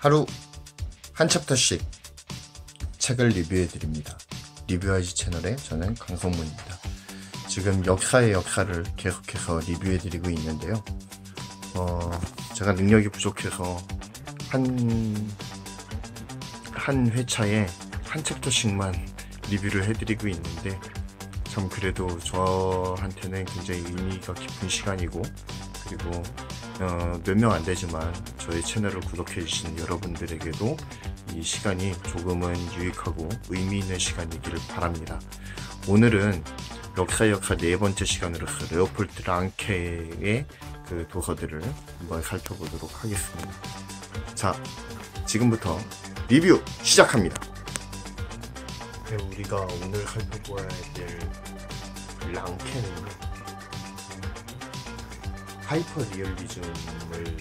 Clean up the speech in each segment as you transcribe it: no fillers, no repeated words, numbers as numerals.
하루 한 챕터씩 책을 리뷰해드립니다. 리뷰하지 채널의 저는 강성문입니다. 지금 역사의 역사를 계속해서 리뷰해드리고 있는데요. 제가 능력이 부족해서 한 회차에 한 챕터씩만 리뷰를 해드리고 있는데, 참 그래도 저한테는 굉장히 의미가 깊은 시간이고, 그리고 몇 명 안 되지만 저의 채널을 구독해 주신 여러분들에게도 이 시간이 조금은 유익하고 의미 있는 시간이기를 바랍니다. 오늘은 역사 네 번째 시간으로서 레오폴드 랑케의 그 도서들을 한번 살펴보도록 하겠습니다. 자, 지금부터 리뷰 시작합니다. 우리가 오늘 살펴보아야 될 랑케는요, 하이퍼 리얼리즘을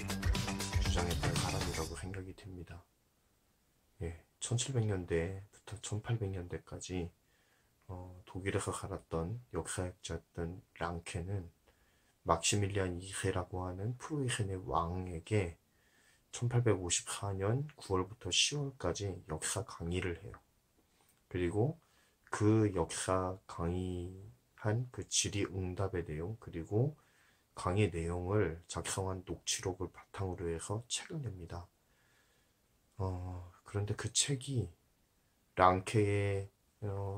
주장했던 사람이라고 생각이 됩니다. 1700년대부터 1800년대까지 독일에서 살았던 역사학자였던 랑케는 막시밀리안 2세라고 하는 프로이센의 왕에게 1854년 9월부터 10월까지 역사 강의를 해요. 그리고 그 역사 강의한 그 질의응답의 내용, 그리고 강의 내용을 작성한 녹취록을 바탕으로 해서 책을 냅니다. 그런데 그 책이 랑케의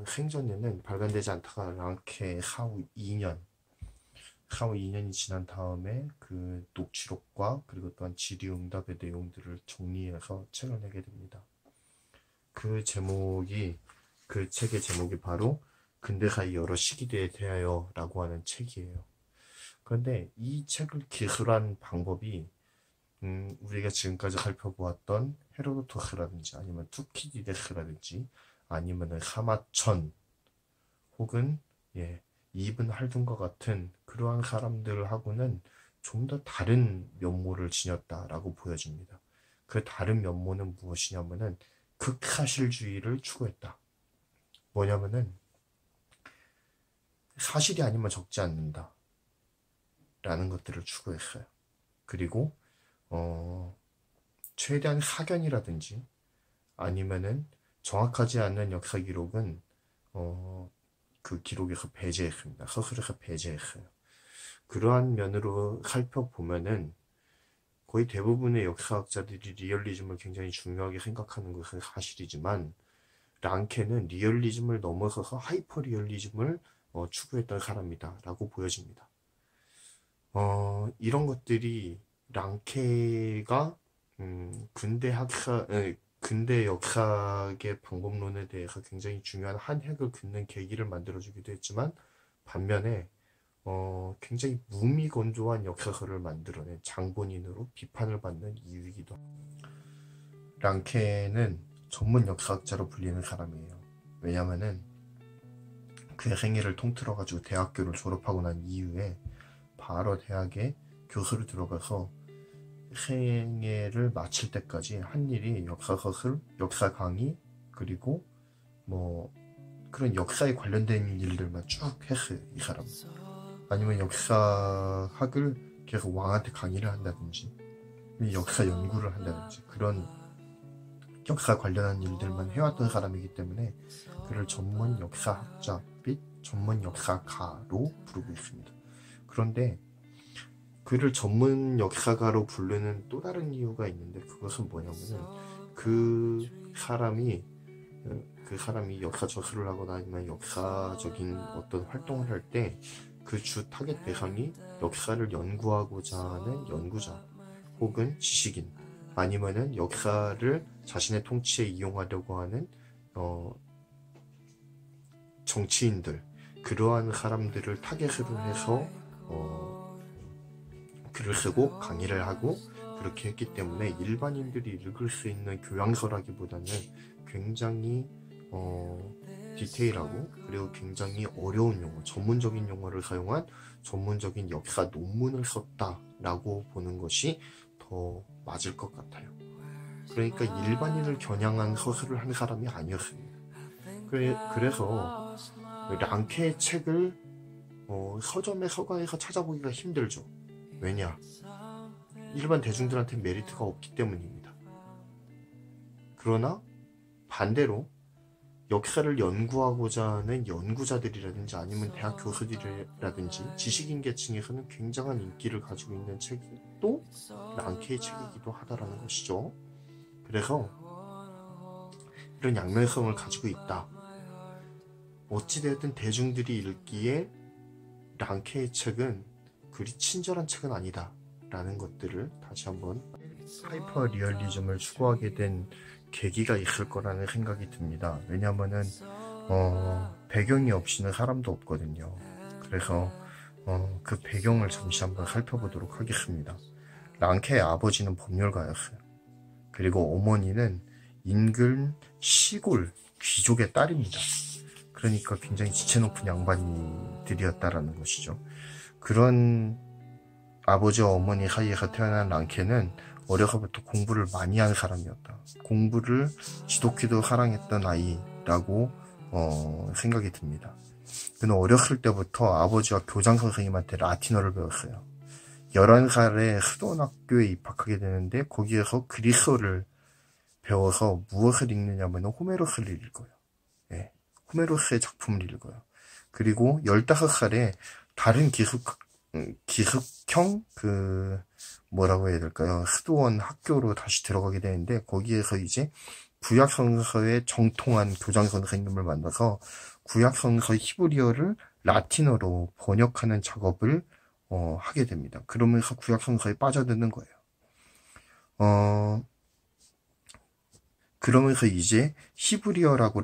생전에는 발간되지 않다가 랑케의 사후 2년이 지난 다음에 그 녹취록과 그리고 또한 질의응답의 내용들을 정리해서 책을 내게 됩니다. 그 책의 제목이 바로 근대사의 여러 시기들에 대하여 라고 하는 책이에요. 그런데 이 책을 기술한 방법이 우리가 지금까지 살펴보았던 헤로도토스라든지 아니면 투키디데스라든지 아니면 사마천 혹은 이븐 할둔과 같은 그러한 사람들하고는 좀 더 다른 면모를 지녔다라고 보여집니다. 그 다른 면모는 무엇이냐면은 극사실주의를 추구했다. 뭐냐면은 사실이 아니면 적지 않는다 라는 것들을 추구했어요. 그리고 최대한 사견이라든지 아니면은 정확하지 않는 역사 기록은 그 기록에서 배제했습니다. 서술에서 배제했어요. 그러한 면으로 살펴보면은 거의 대부분의 역사학자들이 리얼리즘을 굉장히 중요하게 생각하는 것은 사실이지만, 랑케는 리얼리즘을 넘어서서 하이퍼 리얼리즘을 추구했던 사람이다 라고 보여집니다. 이런 것들이 랑케가 근대 역사의 방법론에 대해서 굉장히 중요한 한 획을 긋는 계기를 만들어주기도 했지만, 반면에 굉장히 무미건조한 역사서를 만들어낸 장본인으로 비판을 받는 이유이기도 합니다. 랑케는 전문 역사학자로 불리는 사람이에요. 왜냐면은 그의 생애를 통틀어가지고 대학교를 졸업하고 난 이후에 바로 대학에 교수로 들어가서 생애를 마칠 때까지 한 일이 역사서술, 역사 강의, 그리고 그런 역사에 관련된 일들만 쭉 했어요, 이 사람은. 아니면 역사학을 계속 왕한테 강의를 한다든지 역사 연구를 한다든지 그런 역사 관련한 일들만 해왔던 사람이기 때문에 그를 전문 역사학자 및 전문 역사가로 부르고 있습니다. 그런데 그를 전문 역사가로 부르는 또 다른 이유가 있는데, 그것은 뭐냐면은 그 사람이 역사 저술을 하거나 아니면 역사적인 어떤 활동을 할 때 그 주 타겟 대상이 역사를 연구하고자 하는 연구자 혹은 지식인, 아니면은 역사를 자신의 통치에 이용하려고 하는 정치인들, 그러한 사람들을 타겟으로 해서 글을 쓰고 강의를 하고 그렇게 했기 때문에 일반인들이 읽을 수 있는 교양서라기보다는 굉장히 디테일하고 그리고 굉장히 어려운 용어, 전문적인 용어를 사용한 전문적인 역사 논문을 썼다라고 보는 것이 더 맞을 것 같아요. 그러니까 일반인을 겨냥한 서술을 한 사람이 아니었습니다. 그래서 랑케의 책을 서점에 서가에서 찾아보기가 힘들죠. 왜냐? 일반 대중들한테 메리트가 없기 때문입니다. 그러나 반대로 역사를 연구하고자 하는 연구자들이라든지 아니면 대학 교수들이라든지 지식인 계층에서는 굉장한 인기를 가지고 있는 책이 또 랑케의 책이기도 하다라는 것이죠. 그래서 이런 양면성을 가지고 있다. 어찌되었든 대중들이 읽기에 랑케의 책은 그리 친절한 책은 아니다 라는 것들을 다시 한번 하이퍼 리얼리즘을 추구하게 된 계기가 있을 거라는 생각이 듭니다. 왜냐하면은 배경이 없이는 사람도 없거든요. 그래서 그 배경을 잠시 한번 살펴보도록 하겠습니다. 랑케의 아버지는 법률가였어요. 그리고 어머니는 인근 시골 귀족의 딸입니다. 그러니까 굉장히 지체 높은 양반들이었다라는 것이죠. 그런 아버지와 어머니 사이에서 태어난 랑케는 어려서부터 공부를 많이 한 사람이었다. 공부를 지독히도 사랑했던 아이라고 생각이 듭니다. 그는 어렸을 때부터 아버지와 교장 선생님한테 라틴어를 배웠어요. 11살에 수도원학교에 입학하게 되는데 거기에서 그리스어를 배워서 무엇을 읽느냐면 호메로스를 읽어요. 네, 호메로스의 작품을 읽어요. 그리고 15살에 다른 기숙형 뭐라고 해야 될까요? 수도원 학교로 다시 들어가게 되는데 거기에서 이제 구약성서의 정통한 교장 선생님을 만나서 구약성서 히브리어를 라틴어로 번역하는 작업을 하게 됩니다. 그러면서 구약성서에 빠져드는 거예요. 그러면서 이제 히브리어하고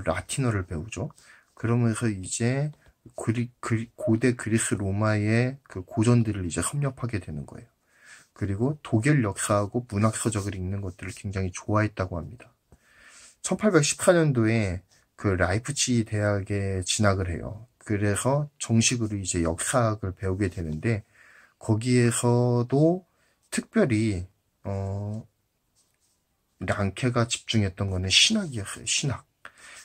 라틴어를 배우죠. 그러면서 이제 고대 그리스 로마의 그 고전들을 이제 섭렵하게 되는 거예요. 그리고 독일 역사하고 문학 서적을 읽는 것들을 굉장히 좋아했다고 합니다. 1814년도에 그 라이프치히 대학에 진학을 해요. 그래서 정식으로 이제 역사학을 배우게 되는데 거기에서도 특별히 랑케가 집중했던 거는 신학이었어요. 신학.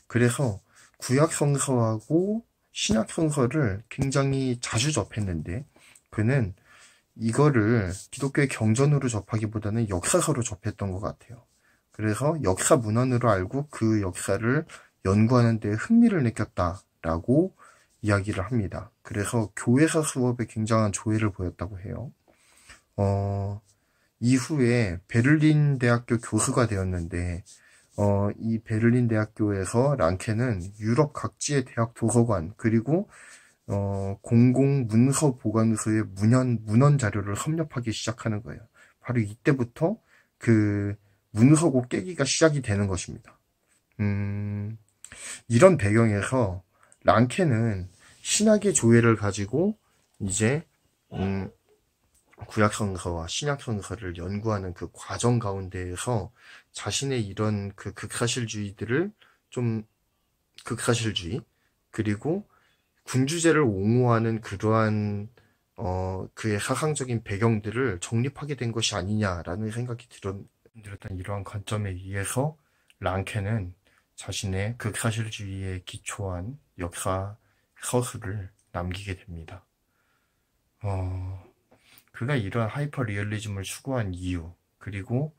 그래서 구약 성서하고 신약 성서를 굉장히 자주 접했는데 그는 이거를 기독교의 경전으로 접하기보다는 역사서로 접했던 것 같아요. 그래서 역사 문헌으로 알고 그 역사를 연구하는 데 흥미를 느꼈다라고 이야기를 합니다. 그래서 교회사 수업에 굉장한 조예를 보였다고 해요. 이후에 베를린 대학교 교수가 되었는데 이 베를린 대학교에서 랑케는 유럽 각지의 대학 도서관 그리고 공공 문서 보관소의 문헌 자료를 섭렵하기 시작하는 거예요. 바로 이때부터 그 문서고 깨기가 시작이 되는 것입니다. 이런 배경에서 랑케는 신학의 조예를 가지고 이제 구약성서와 신약성서를 연구하는 그 과정 가운데에서 자신의 이런 그 극사실주의 그리고 군주제를 옹호하는 그러한 그의 사상적인 배경들을 정립하게 된 것이 아니냐라는 생각이 들었던 이러한 관점에 의해서 랑케는 자신의 극사실주의에 기초한 역사 서술을 남기게 됩니다. 그가 이러한 하이퍼 리얼리즘을 추구한 이유, 그리고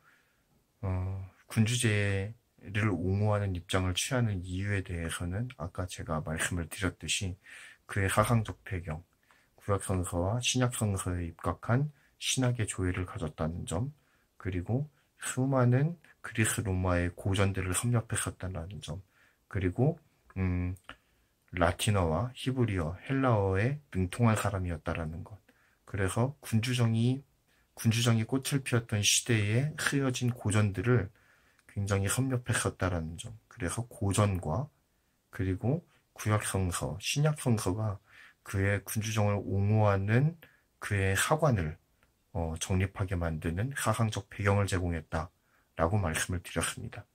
군주제를 옹호하는 입장을 취하는 이유에 대해서는 아까 제가 말씀을 드렸듯이 그의 사상적 배경, 구약성서와 신약성서에 입각한 신학의 조예를 가졌다는 점, 그리고 수많은 그리스 로마의 고전들을 섭렵했었다는 점, 그리고 라틴어와 히브리어, 헬라어에 능통한 사람이었다라는 것. 그래서 군주정이 꽃을 피웠던 시대에 쓰여진 고전들을 굉장히 섭렵했었다라는 점. 그래서 고전과 그리고 구약성서, 신약성서가 그의 군주정을 옹호하는 그의 사관을 정립하게 만드는 사상적 배경을 제공했다라고 말씀을 드렸습니다.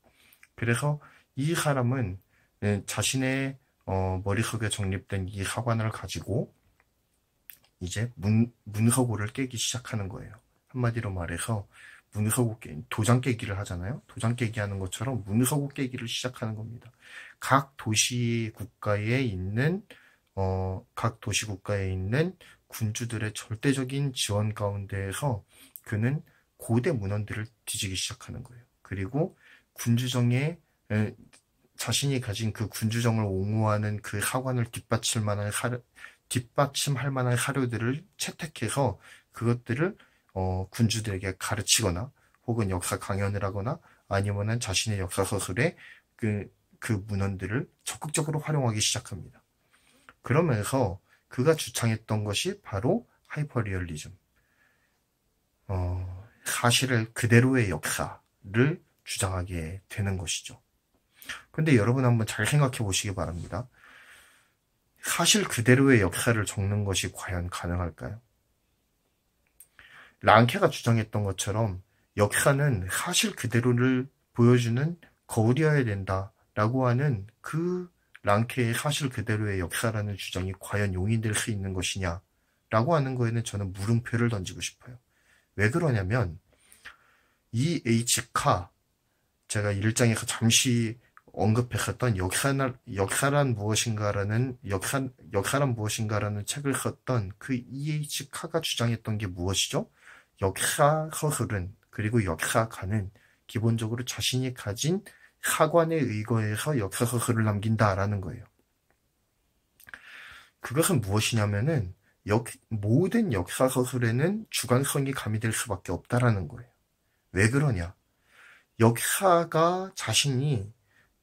그래서 이 사람은 자신의 머릿속에 정립된 이 사관을 가지고 이제 문서고를 깨기 시작하는 거예요. 한마디로 말해서 도장 깨기를 하잖아요. 도장 깨기 하는 것처럼 문서고 깨기를 시작하는 겁니다. 각 도시국가에 있는 군주들의 절대적인 지원 가운데에서 그는 고대 문헌들을 뒤지기 시작하는 거예요. 그리고 군주정에 자신이 가진 그 군주정을 옹호하는 그 하관을 뒷받침할 만한 사료들을 채택해서 그것들을 군주들에게 가르치거나 혹은 역사 강연을 하거나 아니면은 자신의 역사 서술에 그 문헌들을 적극적으로 활용하기 시작합니다. 그러면서 그가 주창했던 것이 바로 하이퍼리얼리즘, 사실을 그대로의 역사를 주장하게 되는 것이죠. 근데 여러분 한번 잘 생각해 보시기 바랍니다. 사실 그대로의 역사를 적는 것이 과연 가능할까요? 랑케가 주장했던 것처럼 역사는 사실 그대로를 보여주는 거울이어야 된다라고 하는 그 랑케의 사실 그대로의 역사라는 주장이 과연 용인될 수 있는 것이냐라고 하는 거에는 저는 물음표를 던지고 싶어요. 왜 그러냐면 이 H.카, 제가 1장에서 잠시 언급했었던 역사란 무엇인가라는 책을 썼던 그 E.H.카가 주장했던 게 무엇이죠? 역사 서술은, 그리고 역사가는 기본적으로 자신이 가진 사관에 의거해서 역사 서술을 남긴다라는 거예요. 그것은 무엇이냐면은 모든 역사 서술에는 주관성이 가미될 수밖에 없다라는 거예요. 왜 그러냐? 역사가 자신이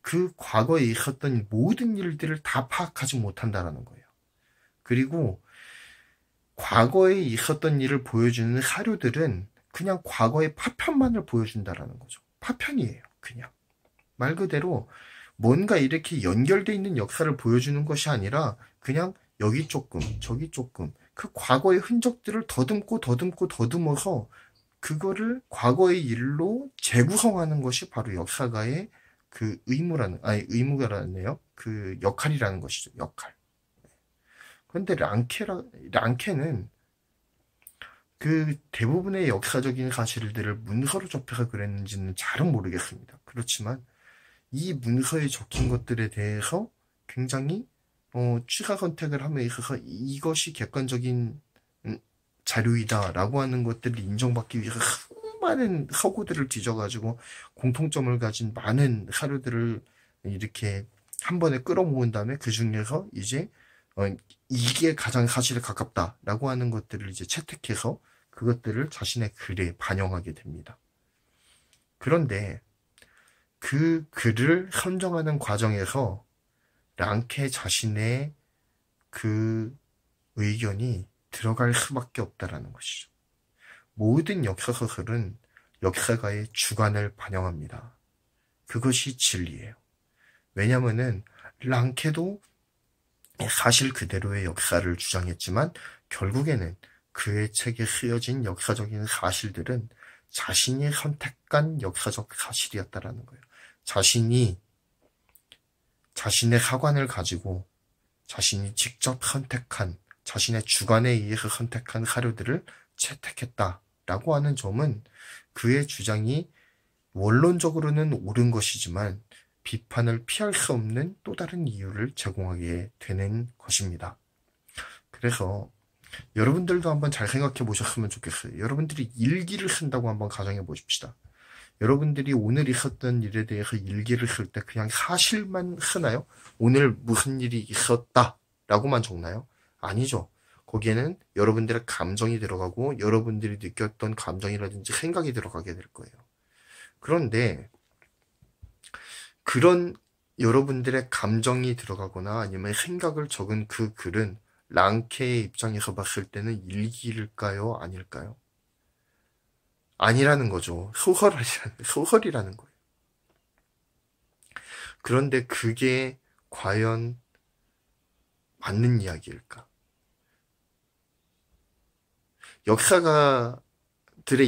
그 과거에 있었던 모든 일들을 다 파악하지 못한다라는 거예요. 그리고 과거에 있었던 일을 보여주는 사료들은 그냥 과거의 파편만을 보여준다라는 거죠. 파편이에요, 그냥. 말 그대로 뭔가 이렇게 연결되어 있는 역사를 보여주는 것이 아니라 그냥 여기 조금, 저기 조금, 그 과거의 흔적들을 더듬어서 그거를 과거의 일로 재구성하는 것이 바로 역사가의 그 의무가라네요. 그 역할이라는 것이죠, 역할. 그런데 랑케는 그 대부분의 역사적인 사실들을 문서로 접해서 그랬는지는 잘은 모르겠습니다. 그렇지만 이 문서에 적힌 것들에 대해서 굉장히 취사 선택을 함에 있어서 이것이 객관적인 자료이다라고 하는 것들을 인정받기 위해서 수많은 서고들을 뒤져가지고 공통점을 가진 많은 사료들을 이렇게 한 번에 끌어모은 다음에 그 중에서 이제 이게 가장 사실에 가깝다라고 하는 것들을 이제 채택해서 그것들을 자신의 글에 반영하게 됩니다. 그런데 그 글을 선정하는 과정에서 랑케 자신의 그 의견이 들어갈 수밖에 없다라는 것이죠. 모든 역사서술은 역사가의 주관을 반영합니다. 그것이 진리예요. 왜냐면은 랑케도 사실 그대로의 역사를 주장했지만 결국에는 그의 책에 쓰여진 역사적인 사실들은 자신이 선택한 역사적 사실이었다라는 거예요. 자신이 자신의 사관을 가지고 자신이 직접 선택한, 자신의 주관에 의해서 선택한 사료들을 채택했다라고 하는 점은 그의 주장이 원론적으로는 옳은 것이지만 비판을 피할 수 없는 또 다른 이유를 제공하게 되는 것입니다. 그래서 여러분들도 한번 잘 생각해 보셨으면 좋겠어요. 여러분들이 일기를 쓴다고 한번 가정해 보십시다. 여러분들이 오늘 있었던 일에 대해서 일기를 쓸 때 그냥 사실만 쓰나요? 오늘 무슨 일이 있었다 라고만 적나요? 아니죠. 거기에는 여러분들의 감정이 들어가고 여러분들이 느꼈던 감정이라든지 생각이 들어가게 될 거예요. 그런데 그런 여러분들의 감정이 들어가거나 아니면 생각을 적은 그 글은 랑케의 입장에서 봤을 때는 일기일까요? 아닐까요? 아니라는 거죠. 소설이라는 거예요. 그런데 그게 과연 맞는 이야기일까? 역사가들의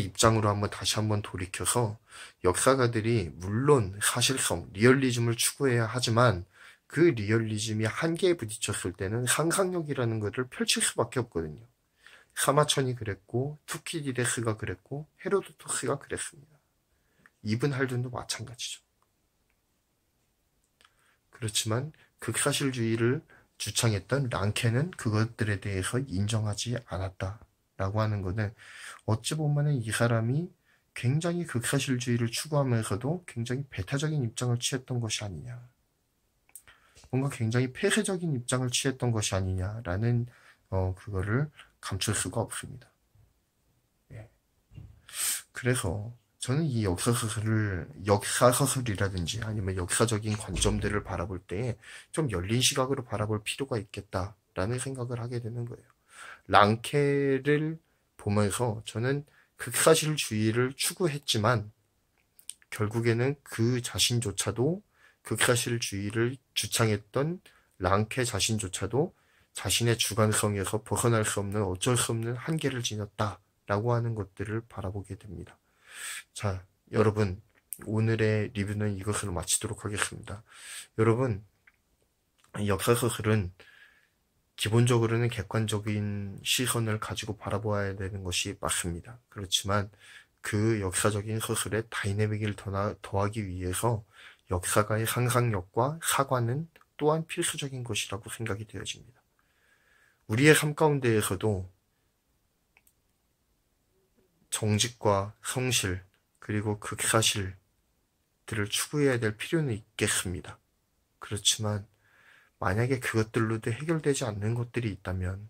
입장으로 다시 한번 돌이켜서 역사가들이 물론 사실성, 리얼리즘을 추구해야 하지만 그 리얼리즘이 한계에 부딪혔을 때는 상상력이라는 것을 펼칠 수밖에 없거든요. 사마천이 그랬고 투키디데스가 그랬고 헤로도토스가 그랬습니다. 이븐 할둔도 마찬가지죠. 그렇지만 극사실주의를 주창했던 랑케는 그것들에 대해서 인정하지 않았다라고 하는 것은 어찌 보면은 이 사람이 굉장히 극사실주의를 추구하면서도 굉장히 배타적인 입장을 취했던 것이 아니냐. 뭔가 굉장히 폐쇄적인 입장을 취했던 것이 아니냐라는 그거를 감출 수가 없습니다. 예. 그래서 저는 이 역사서술이라든지 아니면 역사적인 관점들을 바라볼 때 좀 열린 시각으로 바라볼 필요가 있겠다라는 생각을 하게 되는 거예요. 랑케를 보면서 저는 극사실주의를 추구했지만 결국에는 그 자신조차도 극사실주의를 주창했던 랑케 자신조차도 자신의 주관성에서 벗어날 수 없는 어쩔 수 없는 한계를 지녔다라고 하는 것들을 바라보게 됩니다. 자, 여러분, 오늘의 리뷰는 이것으로 마치도록 하겠습니다. 여러분, 역사서술은 기본적으로는 객관적인 시선을 가지고 바라보아야 되는 것이 맞습니다. 그렇지만 그 역사적인 서술에 다이내믹을 더하기 위해서 역사가의 상상력과 사관은 또한 필수적인 것이라고 생각이 되어집니다. 우리의 삶 가운데에서도 정직과 성실 그리고 극사실들을 추구해야 될 필요는 있겠습니다. 그렇지만 만약에 그것들로도 해결되지 않는 것들이 있다면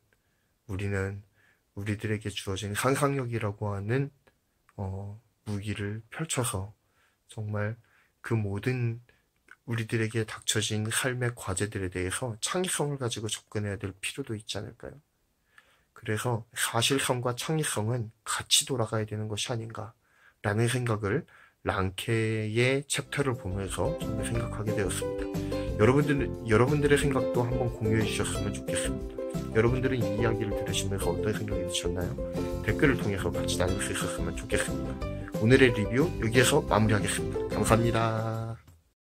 우리는 우리들에게 주어진 상상력이라고 하는 무기를 펼쳐서 정말 그 모든 우리들에게 닥쳐진 삶의 과제들에 대해서 창의성을 가지고 접근해야 될 필요도 있지 않을까요? 그래서 사실성과 창의성은 같이 돌아가야 되는 것이 아닌가라는 생각을 랑케의 챕터를 보면서 저는 생각하게 되었습니다. 여러분들의 생각도 한번 공유해 주셨으면 좋겠습니다. 여러분들은 이 이야기를 들으시면서 어떤 생각이 드셨나요? 댓글을 통해서 같이 나눌 수 있었으면 좋겠습니다. 오늘의 리뷰 여기에서 마무리하겠습니다. 감사합니다.